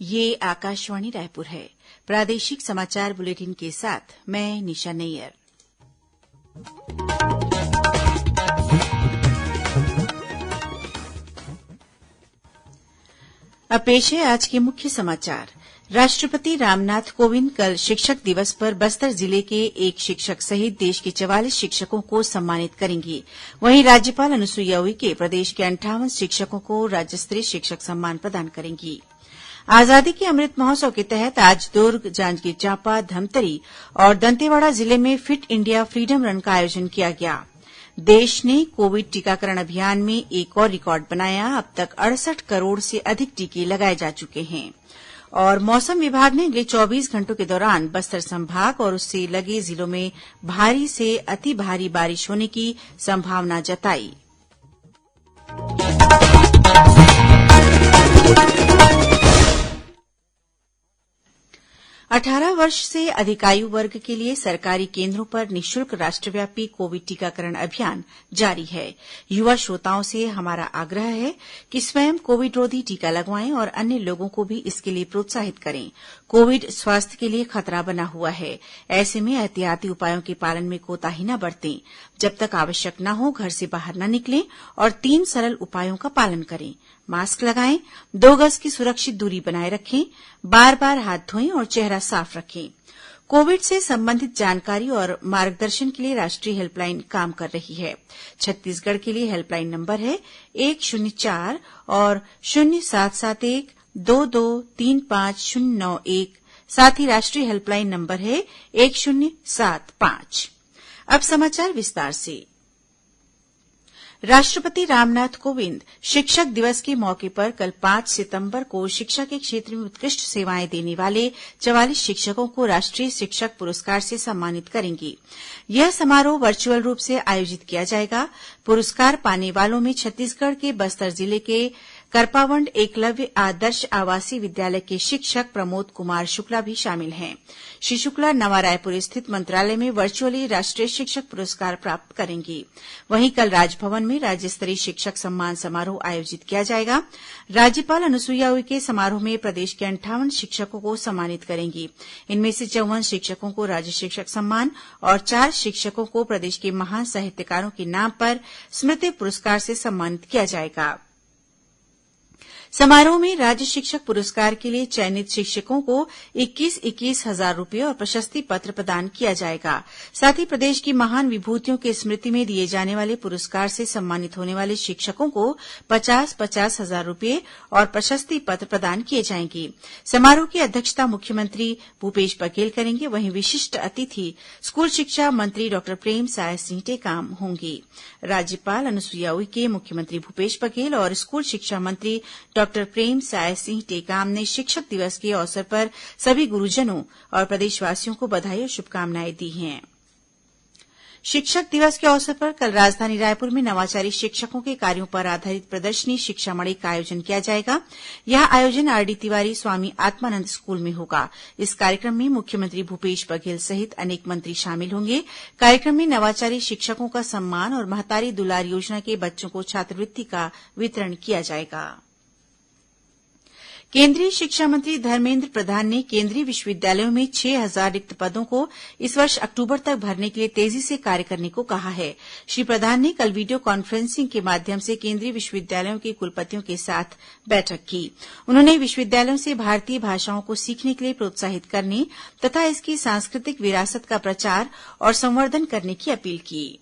ये आकाशवाणी रायपुर है। प्रादेशिक समाचार बुलेटिन के साथ मैं निशा नैयर। अब पेश है आज के मुख्य समाचार। राष्ट्रपति रामनाथ कोविंद कल शिक्षक दिवस पर बस्तर जिले के एक शिक्षक सहित देश के 44 शिक्षकों को सम्मानित करेंगी। वहीं राज्यपाल अनुसुईया उइके प्रदेश के 58 शिक्षकों को राज्य स्तरीय शिक्षक सम्मान प्रदान करेंगी। आजादी के अमृत महोत्सव के तहत आज दुर्ग, जांजगीर चांपा, धमतरी और दंतेवाड़ा जिले में फिट इंडिया फ्रीडम रन का आयोजन किया गया। देश ने कोविड टीकाकरण अभियान में एक और रिकॉर्ड बनाया। अब तक 68 करोड़ से अधिक टीके लगाए जा चुके हैं। और मौसम विभाग ने अगले 24 घंटों के दौरान बस्तर संभाग और उससे लगे जिलों में भारी से अति भारी बारिश होने की संभावना जताई। 18 वर्ष से अधिक आयु वर्ग के लिए सरकारी केन्द्रों पर निःशुल्क राष्ट्रव्यापी कोविड टीकाकरण अभियान जारी है। युवा श्रोताओं से हमारा आग्रह है कि स्वयं कोविड रोधी टीका लगवाएं और अन्य लोगों को भी इसके लिए प्रोत्साहित करें। कोविड स्वास्थ्य के लिए खतरा बना हुआ है। ऐसे में एहतियाती उपायों के पालन में कोताही न बरतें। जब तक आवश्यक न हो घर से बाहर न निकलें और 3 सरल उपायों का पालन करें। मास्क लगाएं, 2 गज की सुरक्षित दूरी बनाए रखें, बार-बार हाथ धोएं और चेहरा साफ रखें। कोविड से संबंधित जानकारी और मार्गदर्शन के लिए राष्ट्रीय हेल्पलाइन काम कर रही है। छत्तीसगढ़ के लिए हेल्पलाइन नंबर है 104 और 0771 223591। साथ ही राष्ट्रीय हेल्पलाइन नंबर है 1075। अब समाचार विस्तार से। राष्ट्रपति रामनाथ कोविंद शिक्षक दिवस के मौके पर कल 5 सितंबर को शिक्षा के क्षेत्र में उत्कृष्ट सेवाएं देने वाले 44 शिक्षकों को राष्ट्रीय शिक्षक पुरस्कार से सम्मानित करेंगी। यह समारोह वर्चुअल रूप से आयोजित किया जाएगा। पुरस्कार पाने वालों में छत्तीसगढ़ के बस्तर जिले के करपावंड एकलव्य आदर्श आवासीय विद्यालय के शिक्षक प्रमोद कुमार शुक्ला भी शामिल हैं। श्री शुक्ला नवा रायपुर स्थित मंत्रालय में वर्चुअली राष्ट्रीय शिक्षक पुरस्कार प्राप्त करेंगी। वहीं कल राजभवन में राज्य स्तरीय शिक्षक सम्मान समारोह आयोजित किया जाएगा। राज्यपाल अनुसुईया उइके समारोह में प्रदेश के 58 शिक्षकों को सम्मानित करेंगी। इनमें से 54 शिक्षकों को राज्य शिक्षक सम्मान और 4 शिक्षकों को प्रदेश के महान साहित्यकारों के नाम पर स्मृति पुरस्कार से सम्मानित किया जाएगा। समारोह में राज्य शिक्षक पुरस्कार के लिए चयनित शिक्षकों को 21-21 हजार रूपये और प्रशस्ति पत्र प्रदान किया जाएगा। साथ ही प्रदेश की महान विभूतियों की स्मृति में दिए जाने वाले पुरस्कार से सम्मानित होने वाले शिक्षकों को 50-50 हजार रूपये और प्रशस्ति पत्र प्रदान किए जाएंगे। समारोह की अध्यक्षता मुख्यमंत्री भूपेश बघेल करेंगे। वहीं विशिष्ट अतिथि स्कूल शिक्षा मंत्री डॉक्टर प्रेमसाय सिंह टेकाम होंगे। राज्यपाल अनुसुईया उइके, मुख्यमंत्री भूपेश बघेल और स्कूल शिक्षा मंत्री डॉक्टर प्रेमसाय सिंह टेकाम ने शिक्षक दिवस के अवसर पर सभी गुरुजनों और प्रदेशवासियों को बधाई और शुभकामनाएं दी हैं। शिक्षक दिवस के अवसर पर कल राजधानी रायपुर में नवाचारी शिक्षकों के कार्यों पर आधारित प्रदर्शनी शिक्षामणि का आयोजन किया जाएगा। यह आयोजन आरडी तिवारी स्वामी आत्मानंद स्कूल में होगा। इस कार्यक्रम में मुख्यमंत्री भूपेश बघेल सहित अनेक मंत्री शामिल होंगे। कार्यक्रम में नवाचारी शिक्षकों का सम्मान और महतारी दुलार योजना के बच्चों को छात्रवृत्ति का वितरण किया जाएगा। केंद्रीय शिक्षा मंत्री धर्मेन्द्र प्रधान ने केंद्रीय विश्वविद्यालयों में 6,000 रिक्त पदों को इस वर्ष अक्टूबर तक भरने के लिए तेजी से कार्य करने को कहा है। श्री प्रधान ने कल वीडियो कॉन्फ्रेंसिंग के माध्यम से केंद्रीय विश्वविद्यालयों के कुलपतियों के साथ बैठक की। उन्होंने विश्वविद्यालयों से भारतीय भाषाओं को सीखने के लिए प्रोत्साहित करने तथा इसकी सांस्कृतिक विरासत का प्रचार और संवर्धन करने की अपील की।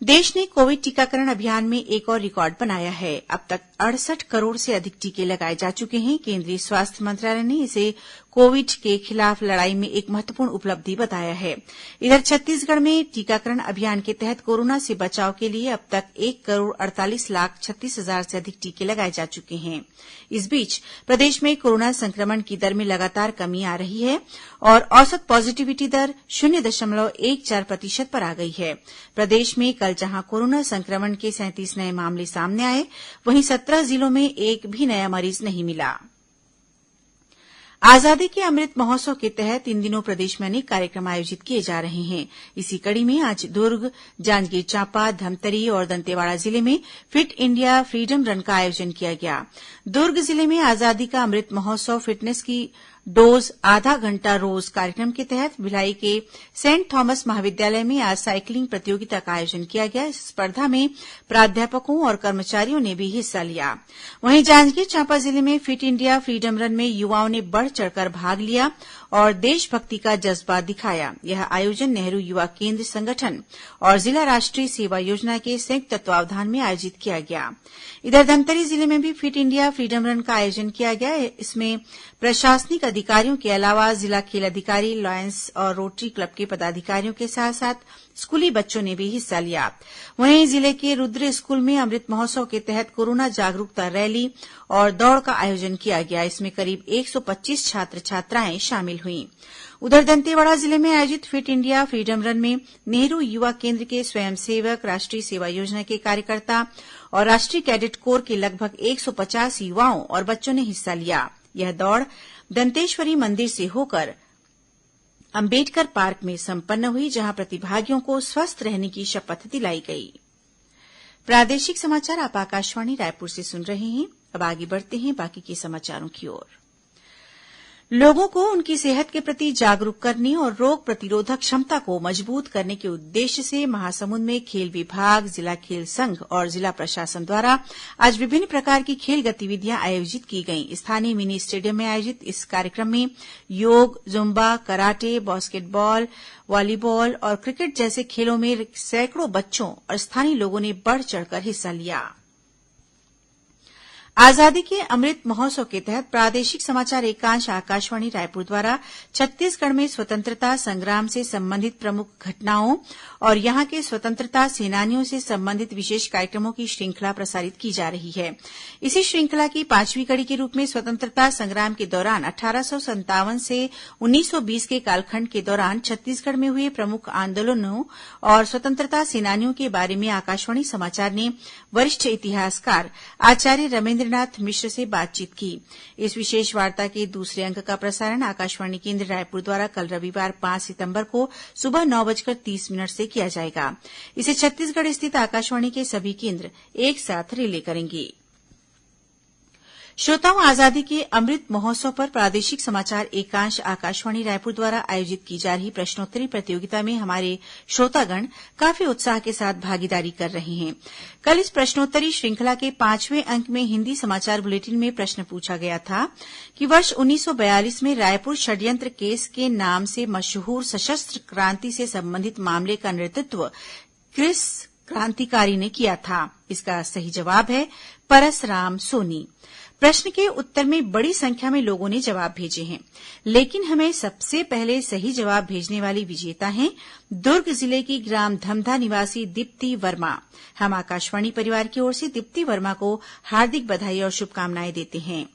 देश ने कोविड टीकाकरण अभियान में एक और रिकॉर्ड बनाया है। अब तक 68 करोड़ से अधिक टीके लगाए जा चुके हैं। केंद्रीय स्वास्थ्य मंत्रालय ने इसे कोविड के खिलाफ लड़ाई में एक महत्वपूर्ण उपलब्धि बताया है। इधर छत्तीसगढ़ में टीकाकरण अभियान के तहत कोरोना से बचाव के लिए अब तक 1,48,36,000 से अधिक टीके लगाए जा चुके हैं। इस बीच प्रदेश में कोरोना संक्रमण की दर में लगातार कमी आ रही है और औसत पॉजिटिविटी दर 0.14% पर आ गई है। प्रदेश में कल जहां कोरोना संक्रमण के 37 नए मामले सामने आए, वहीं 17 जिलों में एक भी नया मरीज नहीं मिला। आजादी के अमृत महोत्सव के तहत इन दिनों प्रदेश में अनेक कार्यक्रम आयोजित किए जा रहे हैं। इसी कड़ी में आज दुर्ग, जांजगीर चांपा, धमतरी और दंतेवाड़ा जिले में फिट इंडिया फ्रीडम रन का आयोजन किया गया। दुर्ग जिले में आजादी का अमृत महोत्सव फिटनेस की डोज आधा घंटा रोज कार्यक्रम के तहत भिलाई के सेंट थॉमस महाविद्यालय में आज साइकिलिंग प्रतियोगिता का आयोजन किया गया। इस स्पर्धा में प्राध्यापकों और कर्मचारियों ने भी हिस्सा लिया। वहीं जांजगीर चांपा जिले में फिट इंडिया फ्रीडम रन में युवाओं ने बढ़ चढ़कर भाग लिया और देशभक्ति का जज्बा दिखाया। यह आयोजन नेहरू युवा केंद्र संगठन और जिला राष्ट्रीय सेवा योजना के संयुक्त तत्वावधान में आयोजित किया गया। इधर धमतरी जिले में भी फिट इंडिया फ्रीडम रन का आयोजन किया गया। इसमें प्रशासनिक अधिकारियों के अलावा जिला खेल अधिकारी, लायंस और रोटरी क्लब के पदाधिकारियों के साथ साथ स्कूली बच्चों ने भी हिस्सा लिया। वहीं जिले के रुद्र स्कूल में अमृत महोत्सव के तहत कोरोना जागरूकता रैली और दौड़ का आयोजन किया गया। इसमें करीब 125 छात्र छात्राएं शामिल हुईं। उधर दंतेवाड़ा जिले में आयोजित फिट इंडिया फ्रीडम रन में नेहरू युवा केंद्र के स्वयंसेवक, राष्ट्रीय सेवा योजना के कार्यकर्ता और राष्ट्रीय कैडेट कोर के लगभग 150 युवाओं और बच्चों ने हिस्सा लिया। यह दौड़ दंतेश्वरी मंदिर से होकर अंबेडकर पार्क में संपन्न हुई, जहां प्रतिभागियों को स्वस्थ रहने की शपथ दिलाई गई। प्रादेशिक समाचार आप आकाशवाणी रायपुर से सुन रहे हैं। अब आगे बढ़ते हैं बाकी के समाचारों की ओर। लोगों को उनकी सेहत के प्रति जागरूक करने और रोग प्रतिरोधक क्षमता को मजबूत करने के उद्देश्य से महासमुंद में खेल विभाग, जिला खेल संघ और जिला प्रशासन द्वारा आज विभिन्न प्रकार की खेल गतिविधियां आयोजित की गईं। स्थानीय मिनी स्टेडियम में आयोजित इस कार्यक्रम में योग, जुम्बा, कराटे, बास्केटबॉल, वॉलीबॉल और क्रिकेट जैसे खेलों में सैकड़ों बच्चों और स्थानीय लोगों ने बढ़ चढ़कर हिस्सा लिया। आजादी के अमृत महोत्सव के तहत प्रादेशिक समाचार एकांश आकाशवाणी रायपुर द्वारा छत्तीसगढ़ में स्वतंत्रता संग्राम से संबंधित प्रमुख घटनाओं और यहां के स्वतंत्रता सेनानियों से संबंधित विशेष कार्यक्रमों की श्रृंखला प्रसारित की जा रही है। इसी श्रृंखला की 5वीं कड़ी के रूप में स्वतंत्रता संग्राम के दौरान 1857 से 1920 के कालखंड के दौरान छत्तीसगढ़ में हुए प्रमुख आंदोलनों और स्वतंत्रता सेनानियों के बारे में आकाशवाणी समाचार ने वरिष्ठ इतिहासकार आचार्य रमेन्द्रनाथ मिश्र से बातचीत की। इस विशेष वार्ता के दूसरे अंक का प्रसारण आकाशवाणी केन्द्र रायपुर द्वारा कल रविवार 5 सितंबर को सुबह 9:30 से किया जाएगा। इसे छत्तीसगढ़ स्थित आकाशवाणी के सभी केन्द्र एक साथ रिले करेंगे। श्रोताओं, आजादी के अमृत महोत्सव पर प्रादेशिक समाचार एकांश आकाशवाणी रायपुर द्वारा आयोजित की जा रही प्रश्नोत्तरी प्रतियोगिता में हमारे श्रोतागण काफी उत्साह के साथ भागीदारी कर रहे हैं। कल इस प्रश्नोत्तरी श्रृंखला के 5वें अंक में हिन्दी समाचार बुलेटिन में प्रश्न पूछा गया था कि वर्ष 1942 में रायपुर षड्यंत्र केस के नाम से मशहूर सशस्त्र क्रांति से संबंधित मामले का नेतृत्व किस क्रांतिकारी ने किया था? इसका सही जवाब है परसराम सोनी। प्रश्न के उत्तर में बड़ी संख्या में लोगों ने जवाब भेजे हैं, लेकिन हमें सबसे पहले सही जवाब भेजने वाली विजेता हैं दुर्ग जिले की ग्राम धमधा निवासी दीप्ति वर्मा। हम आकाशवाणी परिवार की ओर से दीप्ति वर्मा को हार्दिक बधाई और शुभकामनाएं देते हैं।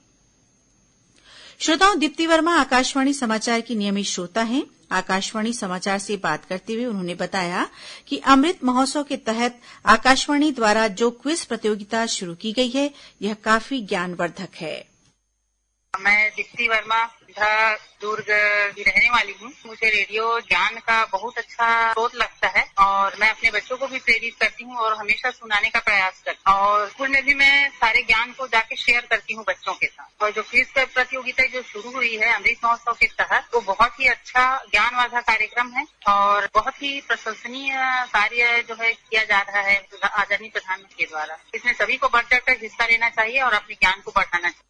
श्रोताओं, दीप्ति वर्मा आकाशवाणी समाचार की नियमित श्रोता हैं। आकाशवाणी समाचार से बात करते हुए उन्होंने बताया कि अमृत महोत्सव के तहत आकाशवाणी द्वारा जो क्विज प्रतियोगिता शुरू की गई है, यह काफी ज्ञानवर्धक है। मैं दीप्ति वर्मा दुर्ग की रहने वाली हूँ। मुझे रेडियो ज्ञान का बहुत अच्छा स्रोत लगता है और मैं अपने बच्चों को भी प्रेरित करती हूँ और हमेशा सुनाने का प्रयास करती हूँ और स्कूल में भी मैं सारे ज्ञान को जाके शेयर करती हूँ बच्चों के साथ। और जो क्विज प्रतियोगिता जो शुरू हुई है अमृत महोत्सव के तहत, वो बहुत ही अच्छा ज्ञानवर्धक कार्यक्रम है और बहुत ही प्रशंसनीय कार्य जो है किया जा रहा है आदरणीय प्रधानमंत्री के द्वारा। इसमें सभी को बढ़ चढ़कर हिस्सा लेना चाहिए और अपने ज्ञान को बढ़ाना चाहिए।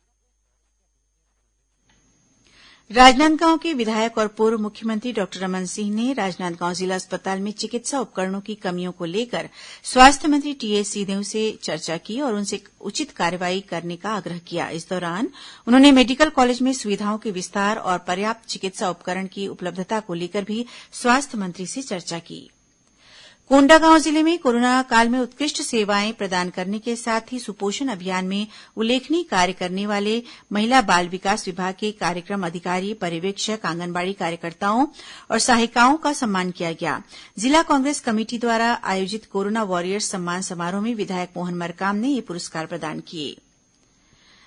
राजनांदगांव के विधायक और पूर्व मुख्यमंत्री डॉक्टर रमन सिंह ने राजनांदगांव जिला अस्पताल में चिकित्सा उपकरणों की कमियों को लेकर स्वास्थ्य मंत्री टीएस सिंहदेव से चर्चा की और उनसे उचित कार्रवाई करने का आग्रह किया। इस दौरान उन्होंने मेडिकल कॉलेज में सुविधाओं के विस्तार और पर्याप्त चिकित्सा उपकरण की उपलब्धता को लेकर भी स्वास्थ्य मंत्री से चर्चा की। कोंडागांव जिले में कोरोना काल में उत्कृष्ट सेवाएं प्रदान करने के साथ ही सुपोषण अभियान में उल्लेखनीय कार्य करने वाले महिला बाल विकास विभाग के कार्यक्रम अधिकारी, पर्यवेक्षक, आंगनबाड़ी कार्यकर्ताओं और सहायिकाओं का सम्मान किया गया। जिला कांग्रेस कमेटी द्वारा आयोजित कोरोना वॉरियर्स सम्मान समारोह में विधायक मोहन मरकाम ने ये पुरस्कार प्रदान किए।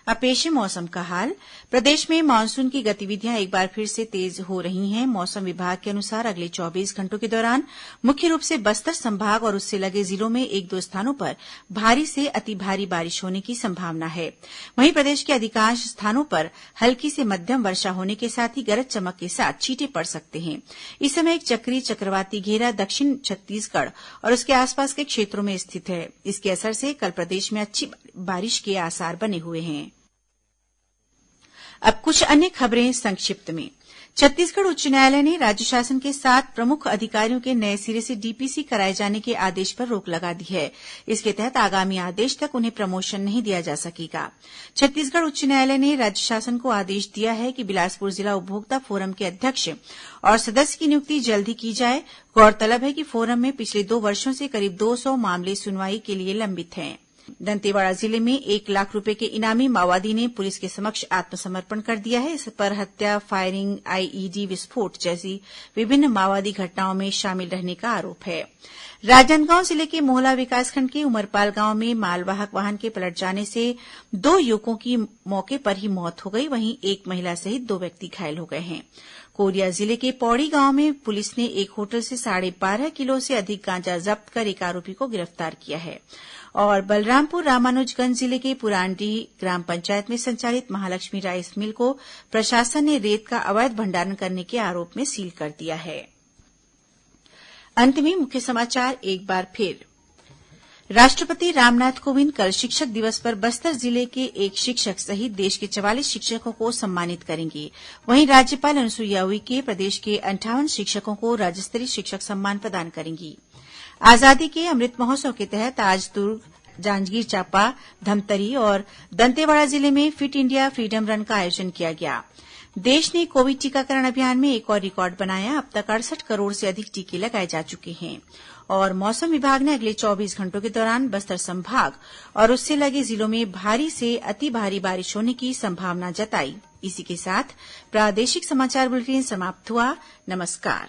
अब पेश है मौसम का हाल। प्रदेश में मानसून की गतिविधियां एक बार फिर से तेज हो रही हैं। मौसम विभाग के अनुसार अगले 24 घंटों के दौरान मुख्य रूप से बस्तर संभाग और उससे लगे जिलों में एक दो स्थानों पर भारी से अति भारी बारिश होने की संभावना है। वहीं प्रदेश के अधिकांश स्थानों पर हल्की से मध्यम वर्षा होने के साथ ही गरज चमक के साथ छींटे पड़ सकते हैं। इस समय एक चक्रीय चक्रवाती घेरा दक्षिण छत्तीसगढ़ और उसके आसपास के क्षेत्रों में स्थित है। इसके असर से कल प्रदेश में अच्छी बारिश के आसार बने हुए हैं। अब कुछ अन्य खबरें संक्षिप्त में। छत्तीसगढ़ उच्च न्यायालय ने राज्य शासन के 7 प्रमुख अधिकारियों के नए सिरे से डीपीसी कराए जाने के आदेश पर रोक लगा दी है। इसके तहत आगामी आदेश तक उन्हें प्रमोशन नहीं दिया जा सकेगा। छत्तीसगढ़ उच्च न्यायालय ने राज्य शासन को आदेश दिया है कि बिलासपुर जिला उपभोक्ता फोरम के अध्यक्ष और सदस्य की नियुक्ति जल्द ही की जाए। गौरतलब है कि फोरम में पिछले 2 वर्षों से करीब 200 मामले सुनवाई के लिए लंबित हैं। दंतेवाड़ा जिले में 1 लाख रुपए के इनामी माओवादी ने पुलिस के समक्ष आत्मसमर्पण कर दिया है। इस पर हत्या, फायरिंग, आईईडी विस्फोट जैसी विभिन्न माओवादी घटनाओं में शामिल रहने का आरोप है। राजनांदगांव जिले के मोहला विकासखंड के उमरपाल गांव में मालवाहक वाहन के पलट जाने से 2 युवकों की मौके पर ही मौत हो गई। वहीं एक महिला सहित 2 व्यक्ति घायल हो गए हैं। कोरिया जिले के पौड़ी गांव में पुलिस ने एक होटल से 12.5 किलो से अधिक गांजा जब्त कर एक आरोपी को गिरफ्तार किया है। और बलरामपुर रामानुजगंज जिले के पुरानडीह ग्राम पंचायत में संचालित महालक्ष्मी राइस मिल को प्रशासन ने रेत का अवैध भंडारण करने के आरोप में सील कर दिया है। अंत में मुख्य समाचार एक बार फिर। राष्ट्रपति रामनाथ कोविंद कल शिक्षक दिवस पर बस्तर जिले के एक शिक्षक सहित देश के 44 शिक्षकों को सम्मानित करेंगे। वहीं राज्यपाल अनुसुईया उइके प्रदेश के 58 शिक्षकों को राज्य स्तरीय शिक्षक सम्मान प्रदान करेंगी। आजादी के अमृत महोत्सव के तहत आज दुर्ग, जांजगीर चांपा, धमतरी और दंतेवाड़ा जिले में फिट इंडिया फ्रीडम रन का आयोजन किया गया। देश ने कोविड टीकाकरण अभियान में एक और रिकॉर्ड बनाया। अब तक 68 करोड़ से अधिक टीके लगाए जा चुके हैं। और मौसम विभाग ने अगले 24 घंटों के दौरान बस्तर संभाग और उससे लगे जिलों में भारी से अति भारी बारिश होने की संभावना जताई। इसी के साथ प्रादेशिक समाचार बुलेटिन समाप्त हुआ। नमस्कार।